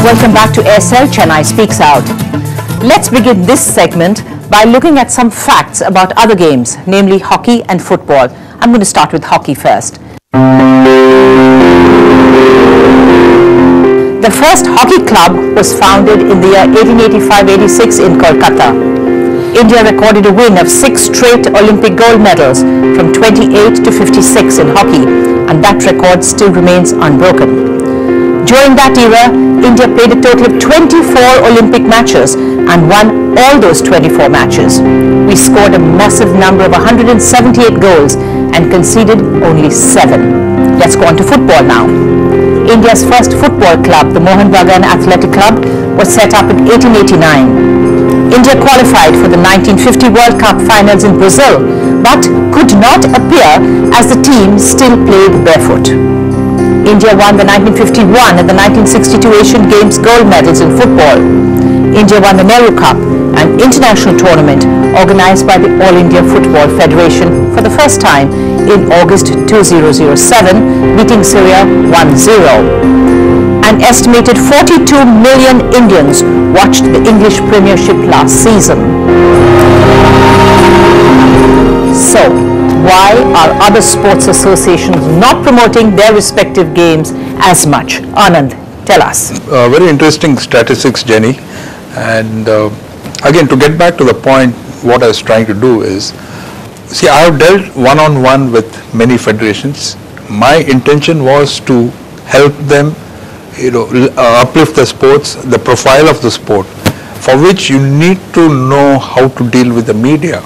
Welcome back to SL Chennai Speaks Out. Let's begin this segment by looking at some facts about other games, namely hockey and football. I'm going to start with hockey first. The first hockey club was founded in the year 1885-86 in Kolkata. India recorded a win of 6 straight Olympic gold medals from 28 to 56 in hockey, and that record still remains unbroken. During that era, India played a total of 24 Olympic matches and won all those 24 matches. We scored a massive number of 178 goals and conceded only 7. Let's go on to football now. India's first football club, the Mohan Bagan Athletic Club, was set up in 1889. India qualified for the 1950 World Cup finals in Brazil, but could not appear as the team still played barefoot. India won the 1951 and the 1962 Asian Games gold medals in football. India won the Nehru Cup, an international tournament organized by the All India Football Federation for the first time in August 2007, beating Syria 1-0. An estimated 42 million Indians watched the English Premiership last season. So, why are other sports associations not promoting their respective games as much? Anand, tell us. Very interesting statistics, Jenny. And again, to get back to the point, what I was trying to do is, see, I have dealt one-on-one with many federations. My intention was to help them, uplift the sports, the profile of the sport, for which you need to know how to deal with the media.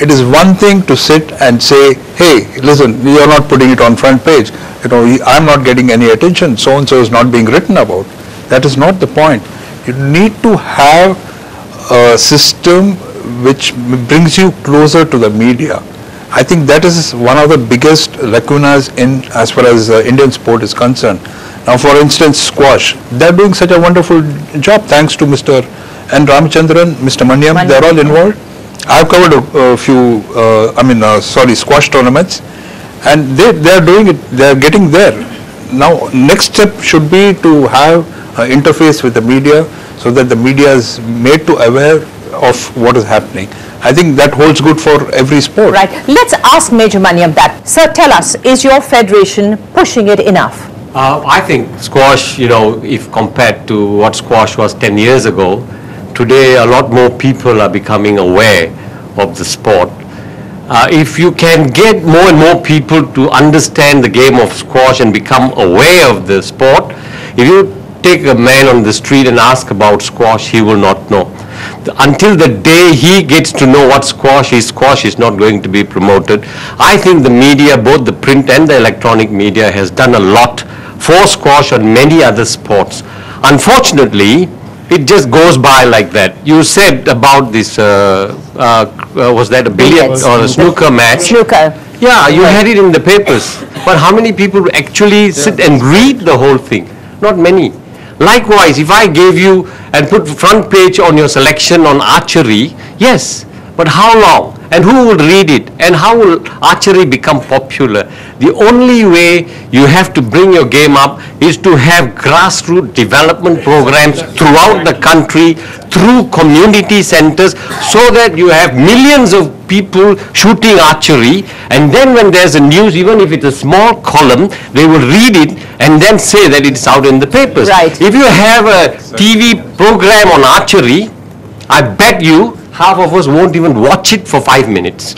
It is one thing to sit and say, hey, listen, you're not putting it on front page. I'm not getting any attention. So-and-so is not being written about. That is not the point. You need to have a system which brings you closer to the media. I think that is one of the biggest lacunas in as far as Indian sport is concerned. Now, for instance, squash. They're doing such a wonderful job thanks to Mr. N. Ramachandran, Mr. Manyam. They're all involved. I've covered a few, squash tournaments, and they're doing it, they're getting there. Now, next step should be to have an interface with the media so that the media is made to aware of what is happening. I think that holds good for every sport. Right. Let's ask Major Manyam that. Sir, tell us, is your federation pushing it enough? I think squash, if compared to what squash was 10 years ago, today a lot more people are becoming aware of the sport. If you can get more and more people to understand the game of squash and become aware of the sport, if you take a man on the street and ask about squash, he will not know. Until the day he gets to know what squash is not going to be promoted. I think the media, both the print and the electronic media, has done a lot for squash and many other sports. Unfortunately, it just goes by like that. You said about this, was that a billiard or a snooker match? Snooker. Yeah, you had it in the papers. But how many people actually sit and read the whole thing? Not many. Likewise, if I gave you and put front page on your selection on archery, yes, but how long? And who will read it? And how will archery become popular? The only way you have to bring your game up is to have grassroots development programs throughout the country, through community centers, so that you have millions of people shooting archery, and then when there's a news, even if it's a small column, they will read it and then say that it's out in the papers. Right. If you have a TV program on archery, I bet you half of us won't even watch it for 5 minutes.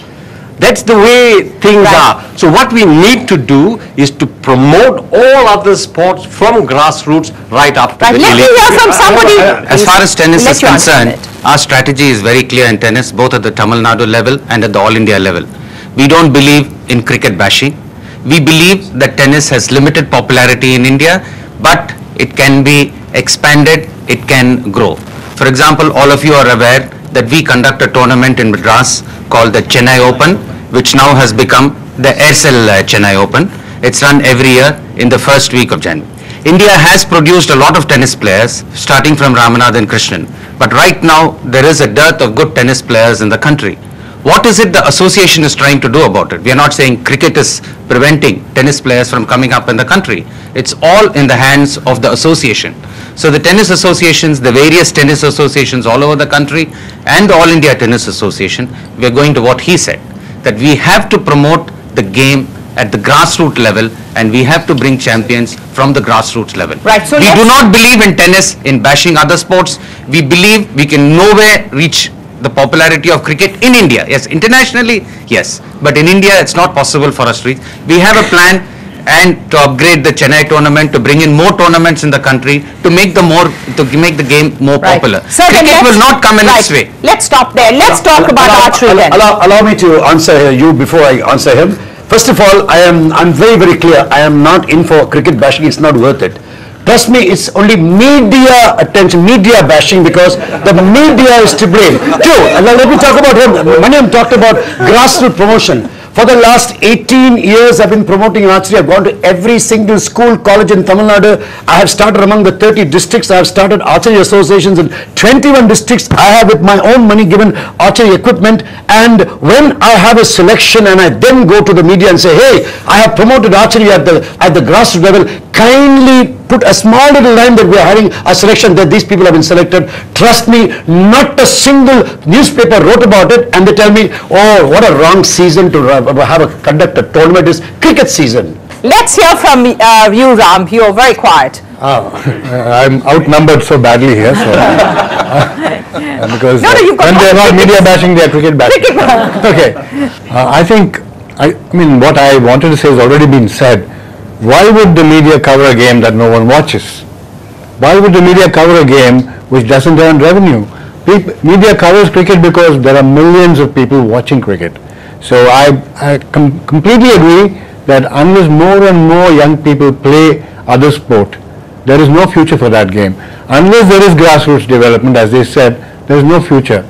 That's the way things are. So what we need to do is to promote all other sports from grassroots right up to the elite. Let me hear from somebody. As far as tennis is concerned, our strategy is very clear in tennis, both at the Tamil Nadu level and at the All India level. We don't believe in cricket bashing. We believe that tennis has limited popularity in India, but it can be expanded, it can grow. For example, all of you are aware that we conduct a tournament in Madras called the Chennai Open, which now has become the Aircel Chennai Open. It's run every year in the first week of January. India has produced a lot of tennis players, starting from Ramanathan Krishnan. But right now, there is a dearth of good tennis players in the country. What is it the association is trying to do about it? We are not saying cricket is preventing tennis players from coming up in the country. It's all in the hands of the association. So the tennis associations, the various tennis associations all over the country and the All India Tennis Association, we are going to what he said, that we have to promote the game at the grassroots level and we have to bring champions from the grassroots level. Right, so we do not believe in tennis in bashing other sports. We believe we can nowhere reach the popularity of cricket in India. Yes, internationally, yes. But in India, it's not possible for us to reach. We have a plan and to upgrade the Chennai tournament, to bring in more tournaments in the country, to make the game more popular. So cricket will not come in its way. Let's stop there. Let's talk about archery then. Allow me to answer you before I answer him. First of all, I'm very, very clear. I am not in for cricket bashing. It's not worth it. Trust me, it's only media attention, media bashing, because the media is to blame. Two, let me talk about him. Maniam talked about grassroots promotion. For the last 18 years, I've been promoting archery. I've gone to every single school, college in Tamil Nadu. I have started among the 30 districts. I have started archery associations in 21 districts. I have with my own money given archery equipment. And when I have a selection and I then go to the media and say, hey, I have promoted archery at the grassroots level, kindly put a small little line that we are having a selection, that these people have been selected. Trust me, not a single newspaper wrote about it, and they tell me, oh, what a wrong season to conduct a tournament is cricket season. Let's hear from you, Ram. You're very quiet. I'm outnumbered so badly here. So, because when they're not media bashing, they're cricket bashing. Okay. I mean, what I wanted to say has already been said. Why would the media cover a game that no one watches? Why would the media cover a game which doesn't earn revenue? Media covers cricket because there are millions of people watching cricket. So I completely agree that unless more and more young people play other sport, there is no future for that game. Unless there is grassroots development, as they said, there is no future.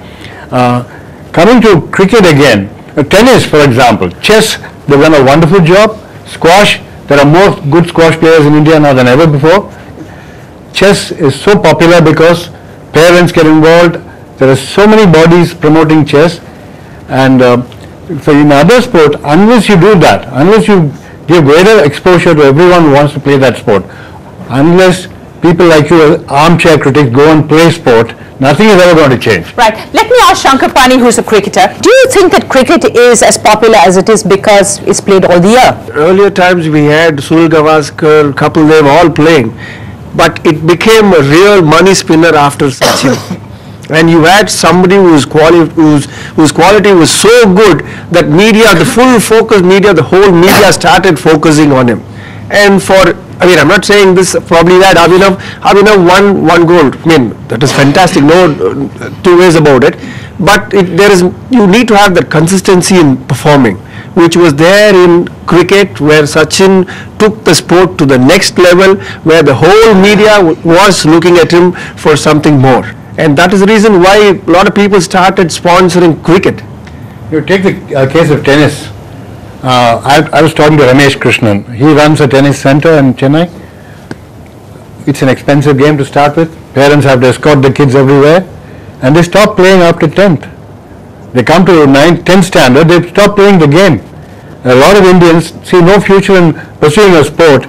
Coming to cricket again, tennis, for example, chess, they've done a wonderful job. Squash, there are more good squash players in India now than ever before. Chess is so popular because parents get involved. There are so many bodies promoting chess. And so in other sport, unless you do that, unless you give greater exposure to everyone who wants to play that sport, unless people like you, armchair critics, go and play sport, nothing is ever going to change. Right. Let me ask Shankar Pani, who's a cricketer. Do you think that cricket is as popular as it is because it's played all the year? Earlier times we had Sunil Gavaskar, Kapil Dev all playing, but it became a real money spinner after Sachin. And you had somebody whose quality was so good that media, the full focus media, the whole media started focusing on him. And I'm not saying this, probably that Abhinav won one gold. I mean, that is fantastic, no two ways about it. But you need to have that consistency in performing, which was there in cricket, where Sachin took the sport to the next level, where the whole media was looking at him for something more. And that is the reason why a lot of people started sponsoring cricket. You take the case of tennis. I was talking to Ramesh Krishnan. He runs a tennis center in Chennai. It's an expensive game to start with. Parents have to escort the kids everywhere. And they stop playing after 10th. They come to 9th, 10th standard, they stop playing the game. A lot of Indians see no future in pursuing a sport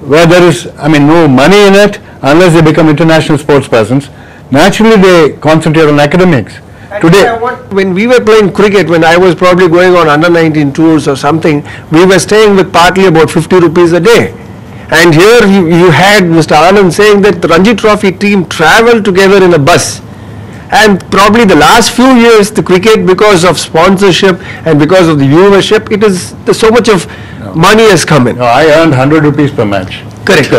where there is, no money in it unless they become international sports persons. Naturally, they concentrate on academics. Today, when we were playing cricket, when I was probably going on under-19 tours or something, we were staying with partly about 50 rupees a day. And here you had Mr. Anand saying that the Ranji Trophy team traveled together in a bus. And probably the last few years, the cricket, because of sponsorship and because of the viewership, so much of money has come in. No, I earned 100 rupees per match. Correct.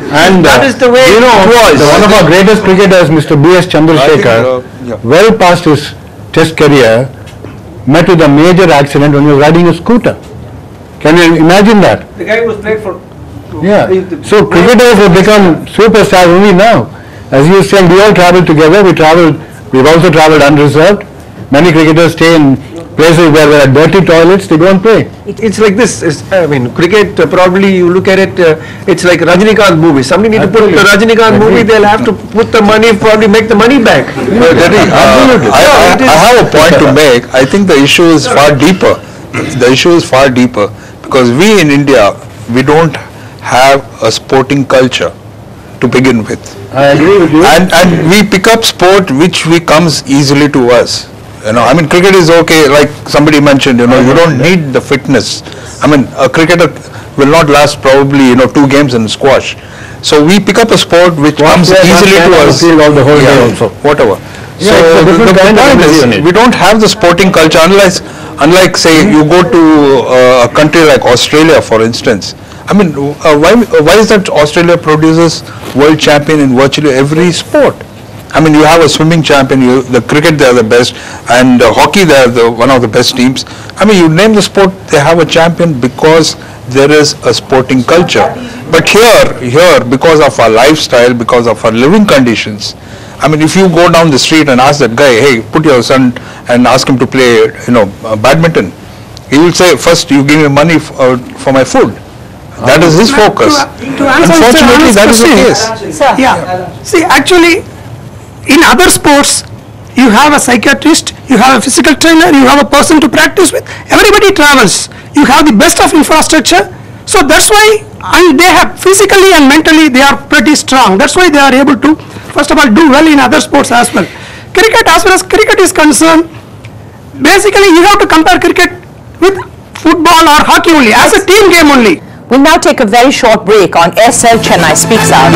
And that is the way it was. One of our greatest cricketers, Mr. B.S. Chandrasekhar, well past his test career, met with a major accident when he was riding a scooter. Can you imagine that? The guy was played for... Yeah. So cricketers have become superstars only now. As you were saying, we all travel together. We've also traveled unreserved. Many cricketers stay in places where there are dirty toilets, they go and play. It's like this. I mean, cricket, probably you look at it, it's like Rajinikanth movie. Somebody need to put the Rajinikanth movie, they'll have to put the money, probably make the money back. I have a point to make. I think the issue is far deeper. The issue is far deeper because we in India, we don't have a sporting culture to begin with. I agree with you. And we pick up sport which comes easily to us. You know, I mean, cricket is okay, like somebody mentioned, you know, you don't need the fitness. I mean, a cricketer will not last probably, 2 games in squash. So we pick up a sport which comes easily to us. All the whole day also. Whatever. Yeah, so the point is, we don't have the sporting culture unlike say you go to a country like Australia, for instance. I mean, why is that Australia produces world champion in virtually every sport? I mean, you have a swimming champion, the cricket they are the best, and hockey they are one of the best teams. I mean, you name the sport, they have a champion because there is a sporting culture. But here, because of our lifestyle, because of our living conditions, I mean, if you go down the street and ask that guy, hey, put your son and ask him to play, badminton, he will say, first you give me money for my food. That is his focus. Unfortunately, that is the case. Sir. Yeah. See, actually, in other sports, you have a psychiatrist, you have a physical trainer, you have a person to practice with. Everybody travels. You have the best of infrastructure. So that's why they have physically and mentally they are pretty strong. That's why they are able to, first of all, do well in other sports as well. Cricket, as far as cricket is concerned, basically you have to compare cricket with football or hockey only, as a team game only. We'll now take a very short break on SL Chennai Speaks Out.